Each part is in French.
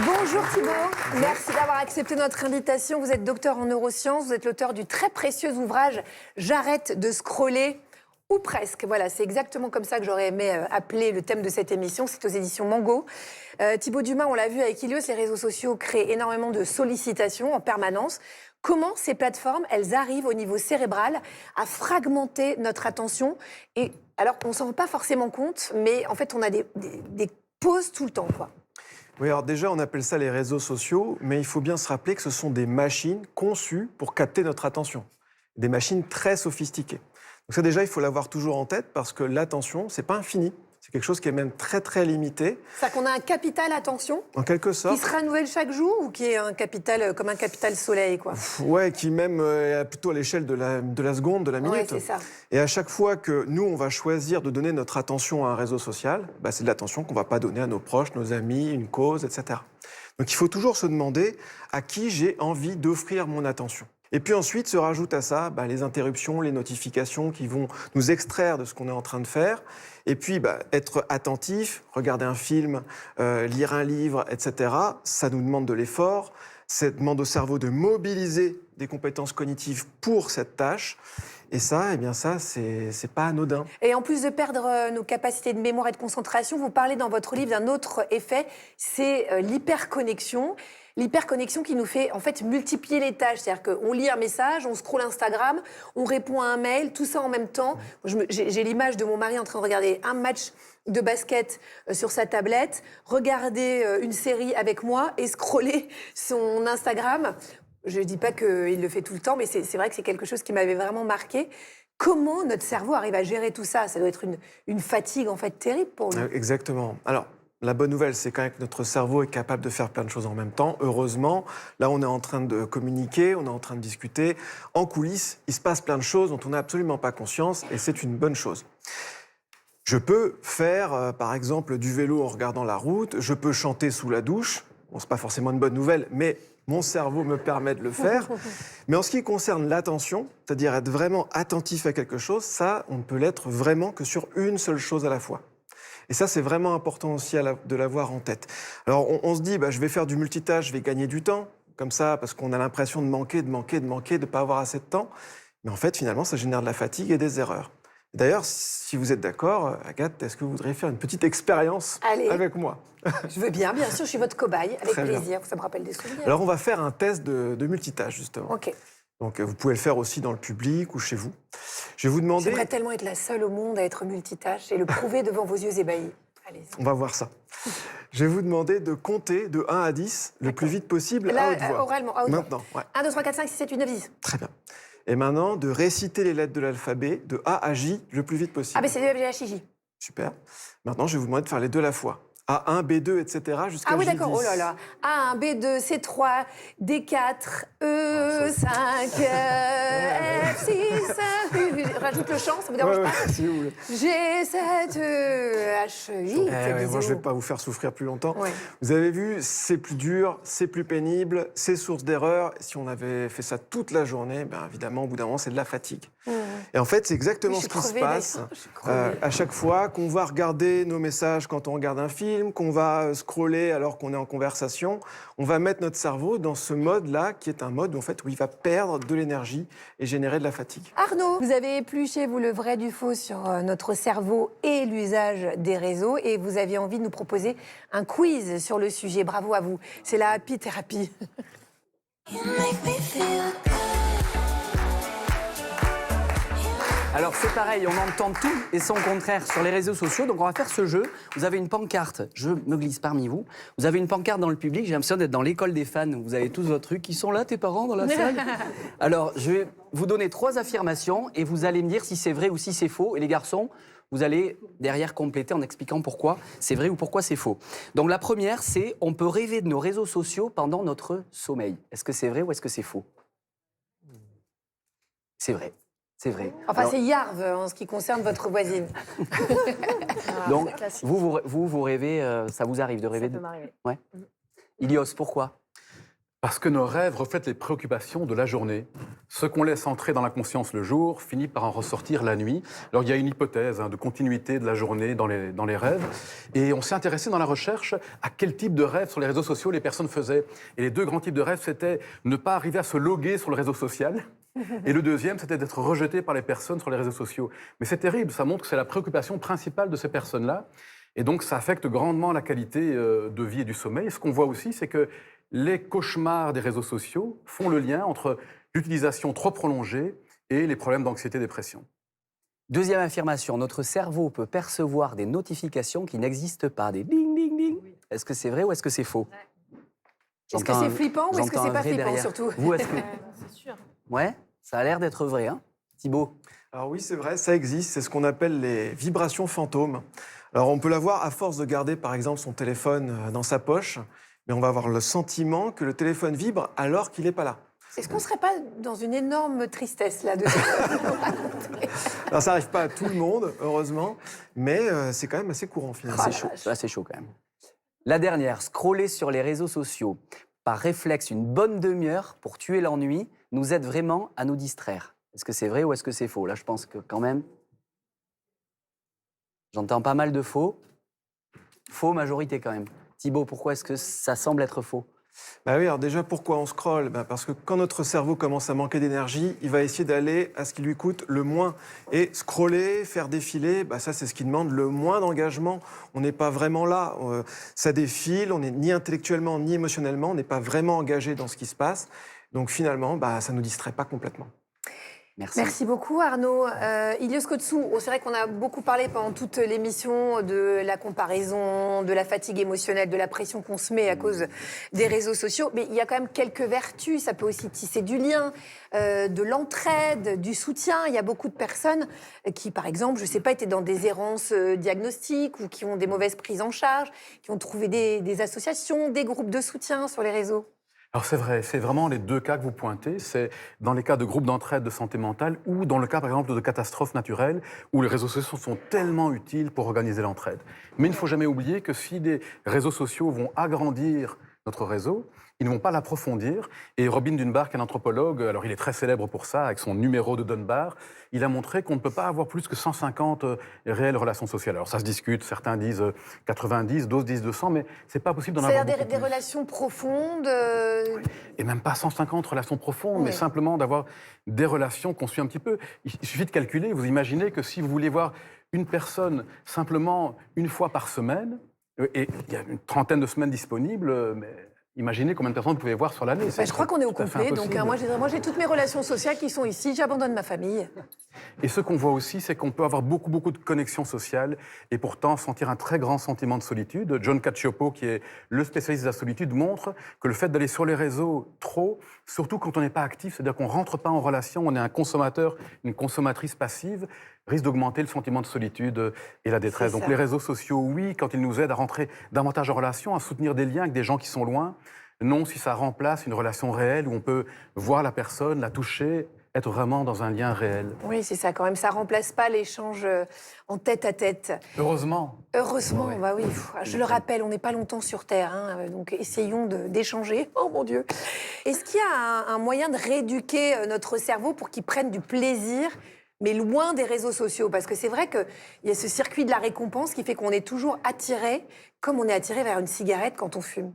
Bonjour Thibaut, merci d'avoir accepté notre invitation. Vous êtes docteur en neurosciences, vous êtes l'auteur du très précieux ouvrage « J'arrête de scroller ». Ou presque, voilà, c'est exactement comme ça que j'aurais aimé appeler le thème de cette émission, c'est aux éditions Mango. Thibaut Dumas, on l'a vu avec Ilios, les réseaux sociaux créent énormément de sollicitations en permanence. Comment ces plateformes, elles arrivent au niveau cérébral à fragmenter notre attention? Et alors, on ne s'en rend pas forcément compte, mais en fait, on a des pauses tout le temps, quoi. Oui, alors déjà, on appelle ça les réseaux sociaux, mais il faut bien se rappeler que ce sont des machines conçues pour capter notre attention. Des machines très sophistiquées. Donc ça, déjà, il faut l'avoir toujours en tête parce que l'attention, c'est pas infini. C'est quelque chose qui est même très, très limité. C'est-à-dire qu'on a un capital attention En quelque sorte. qui se renouvelle chaque jour ou qui est un capital, comme un capital soleil, quoi? Ouais, qui même est plutôt à l'échelle de la seconde, de la minute. Ouais, c'est ça. Et à chaque fois que nous, on va choisir de donner notre attention à un réseau social, c'est de l'attention qu'on ne va pas donner à nos proches, nos amis, une cause, etc. Donc il faut toujours se demander à qui j'ai envie d'offrir mon attention. Et puis ensuite se rajoutent à ça les interruptions, les notifications qui vont nous extraire de ce qu'on est en train de faire. Et puis être attentif, regarder un film, lire un livre, etc. Ça nous demande de l'effort. Ça demande au cerveau de mobiliser des compétences cognitives pour cette tâche. Et ça, c'est pas anodin. Et en plus de perdre nos capacités de mémoire et de concentration, vous parlez dans votre livre d'un autre effet, c'est l'hyperconnexion. L'hyperconnexion qui nous fait en fait multiplier les tâches. C'est-à-dire qu'on lit un message, on scrolle Instagram, on répond à un mail, tout ça en même temps. J'ai l'image de mon mari en train de regarder un match de basket sur sa tablette, regarder une série avec moi et scroller son Instagram. Je ne dis pas qu'il le fait tout le temps, mais c'est vrai que c'est quelque chose qui m'avait vraiment marqué. Comment notre cerveau arrive à gérer tout ça? Ça doit être une fatigue en fait terrible pour lui. Exactement. Alors, la bonne nouvelle, c'est quand même que notre cerveau est capable de faire plein de choses en même temps. Heureusement, là, on est en train de communiquer, on est en train de discuter. En coulisses, il se passe plein de choses dont on n'a absolument pas conscience, et c'est une bonne chose. Je peux faire, par exemple, du vélo en regardant la route. Je peux chanter sous la douche. Bon, c'est pas forcément une bonne nouvelle, mais mon cerveau me permet de le faire. Mais en ce qui concerne l'attention, c'est-à-dire être vraiment attentif à quelque chose, ça, on ne peut l'être vraiment que sur une seule chose à la fois. Et ça, c'est vraiment important aussi de l'avoir en tête. Alors, on se dit, je vais faire du multitâche, je vais gagner du temps, comme ça, parce qu'on a l'impression de manquer, de ne pas avoir assez de temps. Mais en fait, finalement, ça génère de la fatigue et des erreurs. D'ailleurs, si vous êtes d'accord, Agathe, est-ce que vous voudriez faire une petite expérience avec moi? Je veux bien sûr, je suis votre cobaye, avec Très plaisir, bien. ça me rappelle des souvenirs. Alors, on va faire un test de multitâche, justement. Ok. Donc, vous pouvez le faire aussi dans le public ou chez vous. Je vais vous demander... J'aimerais tellement être la seule au monde à être multitâche et le prouver devant vos yeux ébahis. Allez-y. On va voir ça. Je vais vous demander de compter de 1 à 10 le plus vite possible à haute voix. Oralement, à haute voix. Maintenant, ouais. 1, 2, 3, 4, 5, 6, 7, 8, 9, 10. Très bien. Et maintenant, de réciter les lettres de l'alphabet de A à J le plus vite possible. Ah, ben c'est DEFGHIJ. Super. Maintenant, je vais vous demander de faire les deux à la fois. A1, B2, etc. jusqu'à J10. Ah oui, d'accord. Oh là là. A1, B2, C3, D4, E5, F6. Rajoute le chant, ça vous dérange pas? Si vous voulez. G7, H8. Moi, je ne vais pas vous faire souffrir plus longtemps. Ouais. Vous avez vu, c'est plus dur, c'est plus pénible, c'est source d'erreur. Si on avait fait ça toute la journée, évidemment, au bout d'un moment, c'est de la fatigue. Et en fait, c'est exactement ce qui se passe à chaque fois qu'on va regarder nos messages quand on regarde un film, qu'on va scroller alors qu'on est en conversation. On va mettre notre cerveau dans ce mode-là, qui est un mode où il va perdre de l'énergie et générer de la fatigue. Arnaud, vous avez épluché, vous, le vrai du faux sur notre cerveau et l'usage des réseaux, et vous aviez envie de nous proposer un quiz sur le sujet. Bravo à vous. C'est la happy thérapie. Alors c'est pareil, on entend tout et son contraire sur les réseaux sociaux, donc on va faire ce jeu. Vous avez une pancarte, je me glisse parmi vous. Vous avez une pancarte dans le public, j'ai l'impression d'être dans l'école des fans. Vous avez tous votre truc, qui sont là, tes parents, dans la salle? Alors je vais vous donner 3 affirmations et vous allez me dire si c'est vrai ou si c'est faux. Et les garçons, vous allez derrière compléter en expliquant pourquoi c'est vrai ou pourquoi c'est faux. Donc la première, c'est on peut rêver de nos réseaux sociaux pendant notre sommeil. Est-ce que c'est vrai ou est-ce que c'est faux? C'est vrai. C'est vrai. Enfin, alors, c'est Yarv en ce qui concerne votre voisine. Donc, vous rêvez, ça vous arrive de rêver? Ça peut m'arriver. Ouais. Ilios, pourquoi? Parce que nos rêves reflètent les préoccupations de la journée. Ce qu'on laisse entrer dans la conscience le jour finit par en ressortir la nuit. Alors il y a une hypothèse de continuité de la journée dans les rêves. Et on s'est intéressé dans la recherche à quel type de rêve sur les réseaux sociaux les personnes faisaient. Et les deux grands types de rêves, c'était ne pas arriver à se loguer sur le réseau social. Et le deuxième, c'était d'être rejeté par les personnes sur les réseaux sociaux. Mais c'est terrible, ça montre que c'est la préoccupation principale de ces personnes-là. Et donc ça affecte grandement la qualité de vie et du sommeil. Et ce qu'on voit aussi, c'est que les cauchemars des réseaux sociaux font le lien entre l'utilisation trop prolongée et les problèmes d'anxiété-dépression. Deuxième affirmation, notre cerveau peut percevoir des notifications qui n'existent pas, des ding, ding, ding. Est-ce que c'est vrai ou est-ce que c'est faux? Est-ce que c'est flippant ou est-ce que J'entends c'est un pas vrai flippant derrière. surtout? Vous, est-ce que... C'est sûr. Ouais, ça a l'air d'être vrai, hein, Thibaut? Alors oui, c'est vrai, ça existe, c'est ce qu'on appelle les vibrations fantômes. Alors on peut l'avoir à force de garder par exemple son téléphone dans sa poche, mais on va avoir le sentiment que le téléphone vibre alors qu'il n'est pas là. Est-ce qu'on ne serait pas dans une énorme tristesse là de Alors ça n'arrive pas à tout le monde, heureusement, mais c'est quand même assez courant finalement. C'est chaud, c'est assez chaud quand même. La dernière, scroller sur les réseaux sociaux par réflexe une bonne demi-heure pour tuer l'ennui nous aide vraiment à nous distraire. Est-ce que c'est vrai ou est-ce que c'est faux? Là, je pense que quand même, j'entends pas mal de faux. Faux majorité quand même. Thibaut, pourquoi est-ce que ça semble être faux? Bah oui, alors déjà, pourquoi on scrolle? Parce que quand notre cerveau commence à manquer d'énergie, il va essayer d'aller à ce qui lui coûte le moins. Et scroller, faire défiler, ça c'est ce qui demande le moins d'engagement. On n'est pas vraiment là. Ça défile, on n'est ni intellectuellement ni émotionnellement, on n'est pas vraiment engagé dans ce qui se passe. Donc finalement, ça ne nous distrait pas complètement. Merci. Merci beaucoup Arnaud. Ilios Kotsou, c'est vrai qu'on a beaucoup parlé pendant toute l'émission de la comparaison, de la fatigue émotionnelle, de la pression qu'on se met à cause des réseaux sociaux. Mais il y a quand même quelques vertus. Ça peut aussi tisser du lien, de l'entraide, du soutien. Il y a beaucoup de personnes qui, par exemple, je ne sais pas, étaient dans des errances diagnostiques ou qui ont des mauvaises prises en charge, qui ont trouvé des associations, des groupes de soutien sur les réseaux. Alors c'est vrai, c'est vraiment les deux cas que vous pointez. C'est dans les cas de groupes d'entraide de santé mentale ou dans le cas, par exemple, de catastrophes naturelles où les réseaux sociaux sont tellement utiles pour organiser l'entraide. Mais il ne faut jamais oublier que si des réseaux sociaux vont agrandir notre réseau, ils ne vont pas l'approfondir. Et Robin Dunbar, qui est un anthropologue, alors il est très célèbre pour ça, avec son numéro de Dunbar, il a montré qu'on ne peut pas avoir plus que 150 réelles relations sociales. Alors ça se discute, certains disent 90, d'autres disent 200, mais c'est pas possible d'en avoir beaucoup C'est-à-dire des plus. relations profondes Et même pas 150 relations profondes, Oui. mais simplement d'avoir des relations qu'on suit un petit peu. Il suffit de calculer, vous imaginez que si vous voulez voir une personne simplement une fois par semaine, et il y a une trentaine de semaines disponibles, mais imaginez combien de personnes vous pouvez voir sur l'année. Je crois qu'on est au tout à fait complet. Donc impossible. moi, j'ai toutes mes relations sociales qui sont ici. J'abandonne ma famille. Et ce qu'on voit aussi, c'est qu'on peut avoir beaucoup de connexions sociales et pourtant sentir un très grand sentiment de solitude. John Cacioppo, qui est le spécialiste de la solitude, montre que le fait d'aller sur les réseaux trop, surtout quand on n'est pas actif, c'est-à-dire qu'on ne rentre pas en relation, on est un consommateur, une consommatrice passive, risque d'augmenter le sentiment de solitude et la détresse. C'est Donc ça. les réseaux sociaux, oui, quand ils nous aident à rentrer davantage en relation, à soutenir des liens avec des gens qui sont loin. Non, si ça remplace une relation réelle où on peut voir la personne, la toucher, être vraiment dans un lien réel. Oui, c'est ça quand même. Ça remplace pas l'échange en tête à tête. Heureusement. Heureusement, Ouais. oui. Je le rappelle, on n'est pas longtemps sur Terre, hein, donc essayons d'échanger. Oh mon Dieu. Est-ce qu'il y a un moyen de rééduquer notre cerveau pour qu'il prenne du plaisir, mais loin des réseaux sociaux? Parce que c'est vrai qu'il y a ce circuit de la récompense qui fait qu'on est toujours attiré, comme on est attiré vers une cigarette quand on fume.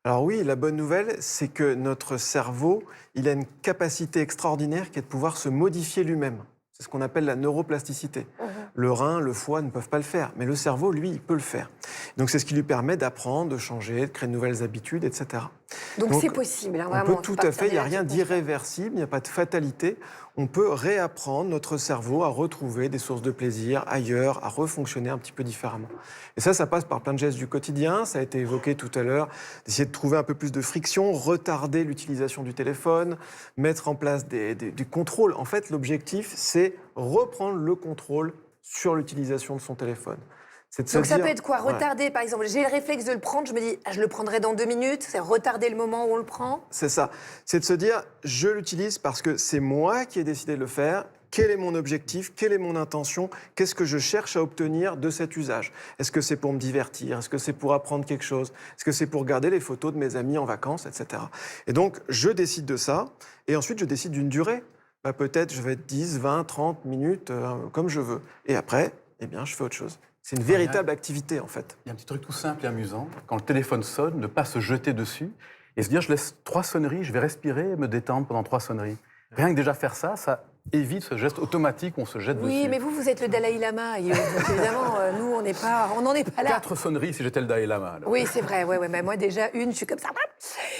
Alors oui, la bonne nouvelle, c'est que notre cerveau, il a une capacité extraordinaire qui est de pouvoir se modifier lui-même. C'est ce qu'on appelle la neuroplasticité. Le rein, le foie ne peuvent pas le faire, mais le cerveau, lui, il peut le faire. Donc c'est ce qui lui permet d'apprendre, de changer, de créer de nouvelles habitudes, etc. Donc Donc, c'est possible, hein, On vraiment. peut tout à fait, il n'y a rien d'irréversible, il n'y a pas de fatalité. On peut réapprendre notre cerveau à retrouver des sources de plaisir ailleurs, à refonctionner un petit peu différemment. Et ça passe par plein de gestes du quotidien. Ça a été évoqué tout à l'heure, d'essayer de trouver un peu plus de friction, retarder l'utilisation du téléphone, mettre en place du contrôle. En fait, l'objectif, c'est reprendre le contrôle sur l'utilisation de son téléphone. Donc ça peut être quoi? Retarder, par exemple. J'ai le réflexe de le prendre, je me dis, je le prendrai dans 2 minutes. C'est retarder le moment où on le prend. C'est ça. C'est de se dire, je l'utilise parce que c'est moi qui ai décidé de le faire. quel est mon objectif, quelle est mon intention, qu'est-ce que je cherche à obtenir de cet usage. Est-ce que c'est pour me divertir, est-ce que c'est pour apprendre quelque chose, est-ce que c'est pour regarder les photos de mes amis en vacances, etc. Et donc, je décide de ça, et ensuite, je décide d'une durée. Bah, peut-être, je vais être 10, 20, 30 minutes, comme je veux. Et après, eh bien, je fais autre chose. C'est une véritable activité, en fait. Il y a un petit truc tout simple et amusant. Quand le téléphone sonne, ne pas se jeter dessus et se dire, je laisse 3 sonneries, je vais respirer et me détendre pendant 3 sonneries. Rien que déjà faire ça, ça évite ce geste automatique où on se jette dessus. Oui, mais vous êtes le Dalai Lama. Donc évidemment, nous, on n'en est pas là. 4 sonneries si j'étais le Dalai Lama. Alors. Oui, c'est vrai. Ouais, mais moi, déjà, une, je suis comme ça.